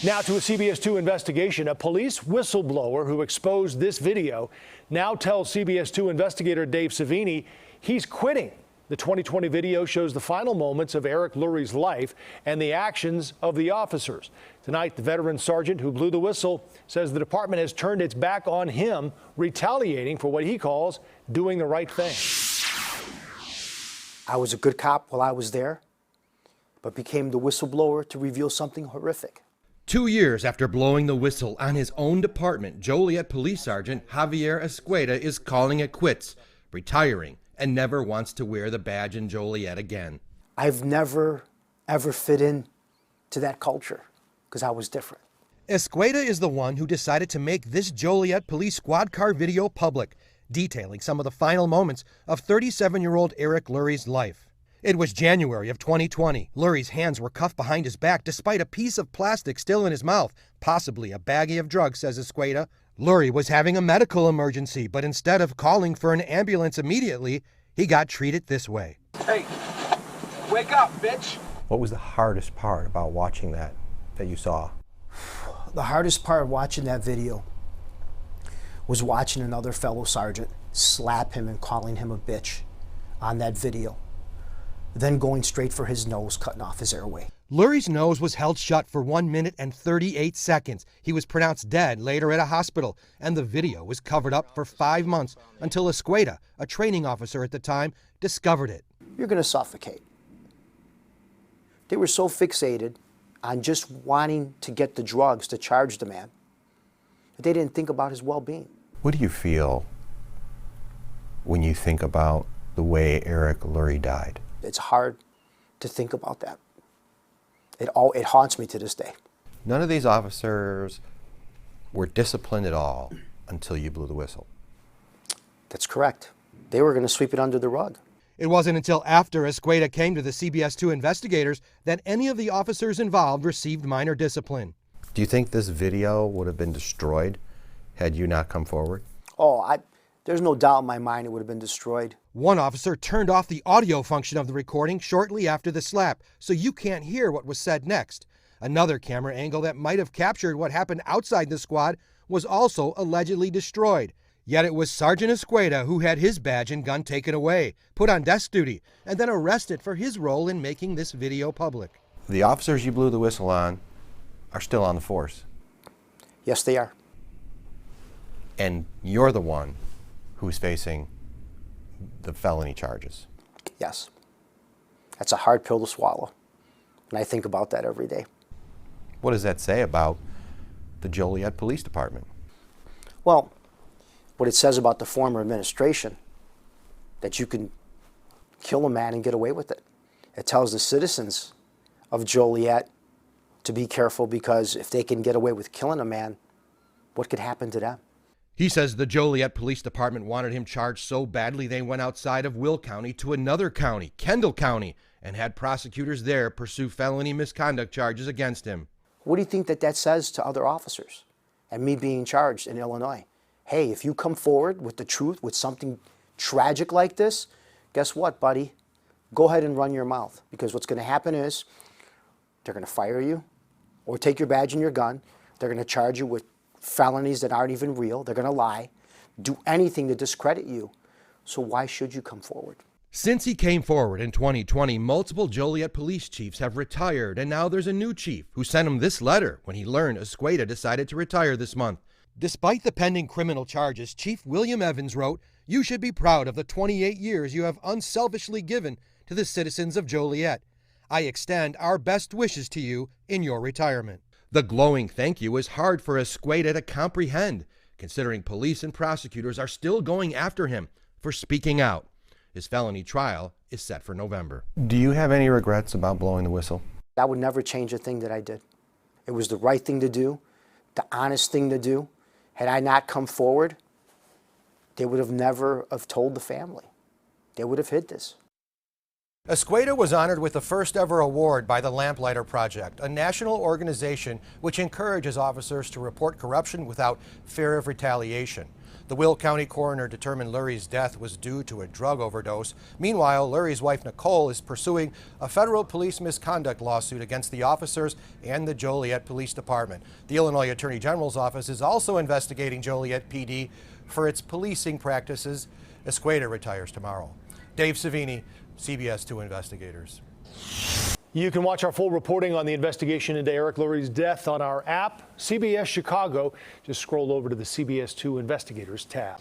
Now to a CBS 2 investigation. A police whistleblower who exposed this video now tells CBS 2 investigator Dave Savini he's quitting. The 2020 video shows the final moments of Eric Lurry's life and the actions of the officers. Tonight, the veteran sergeant who blew the whistle says the department has turned its back on him, retaliating for what he calls doing the right thing. I was a good cop while I was there, but became the whistleblower to reveal something horrific. 2 years after blowing the whistle on his own department, Joliet Police Sergeant Javier Esqueda is calling it quits, retiring, and never wants to wear the badge in Joliet again. I've never, ever fit in to that culture because I was different. Esqueda is the one who decided to make this Joliet police squad car video public, detailing some of the final moments of 37-year-old Eric Lurry's life. It was January of 2020. Lurry's hands were cuffed behind his back despite a piece of plastic still in his mouth, possibly a baggie of drugs, says Esqueda. Lurry was having a medical emergency, but instead of calling for an ambulance immediately, he got treated this way. Hey, wake up, bitch! What was the hardest part about watching that you saw? The hardest part of watching that video was watching another fellow sergeant slap him and calling him a bitch on that video, then going straight for his nose, cutting off his airway. Lurry's nose was held shut for 1 minute and 38 seconds. He was pronounced dead later at a hospital, and the video was covered up for 5 months until Esqueda, a training officer at the time, discovered it. You're going to suffocate. They were so fixated on just wanting to get the drugs to charge the man that they didn't think about his well-being. What do you feel when you think about the way Eric Lurry died? It's hard to think about that. It haunts me to this day. None of these officers were disciplined at all until you blew the whistle. That's correct. They were going to sweep it under the rug. It wasn't until after Esqueda came to the CBS 2 investigators that any of the officers involved received minor discipline. Do you think this video would have been destroyed had you not come forward? There's no doubt in my mind it would have been destroyed. One officer turned off the audio function of the recording shortly after the slap, so you can't hear what was said next. Another camera angle that might have captured what happened outside the squad was also allegedly destroyed. Yet it was Sergeant Esqueda who had his badge and gun taken away, put on desk duty, and then arrested for his role in making this video public. The officers you blew the whistle on are still on the force. Yes, they are. And you're the one who's facing the felony charges. Yes. That's a hard pill to swallow. And I think about that every day. What does that say about the Joliet Police Department? Well, what it says about the former administration, that you can kill a man and get away with it. It tells the citizens of Joliet to be careful, because if they can get away with killing a man, what could happen to them? He says the Joliet Police Department wanted him charged so badly they went outside of Will County to another county, Kendall County, and had prosecutors there pursue felony misconduct charges against him. What do you think that says to other officers and me being charged in Illinois? Hey, if you come forward with the truth, with something tragic like this, guess what, buddy? Go ahead and run your mouth, because what's going to happen is they're going to fire you or take your badge and your gun. They're going to charge you with felonies that aren't even real. They're going to lie, do anything to discredit you. So why should you come forward? Since he came forward in 2020, multiple Joliet police chiefs have retired, and now there's a new chief who sent him this letter when he learned Esqueda decided to retire this month. Despite the pending criminal charges, Chief William Evans wrote, "You should be proud of the 28 years you have unselfishly given to the citizens of Joliet. I extend our best wishes to you in your retirement." The glowing thank you is hard for Esqueda to comprehend, considering police and prosecutors are still going after him for speaking out. His felony trial is set for November. Do you have any regrets about blowing the whistle? I would never change a thing that I did. It was the right thing to do, the honest thing to do. Had I not come forward, they would have never have told the family. They would have hid this. Esqueda was honored with the first ever award by the Lamplighter Project, a national organization which encourages officers to report corruption without fear of retaliation. The Will County coroner determined Lurry's death was due to a drug overdose. Meanwhile, Lurry's wife Nicole is pursuing a federal police misconduct lawsuit against the officers and the Joliet Police Department. The Illinois Attorney General's office is also investigating Joliet PD for its policing practices. Esqueda retires tomorrow. Dave Savini, CBS 2 Investigators. You can watch our full reporting on the investigation into Eric Lurry's death on our app, CBS Chicago. Just scroll over to the CBS 2 Investigators tab.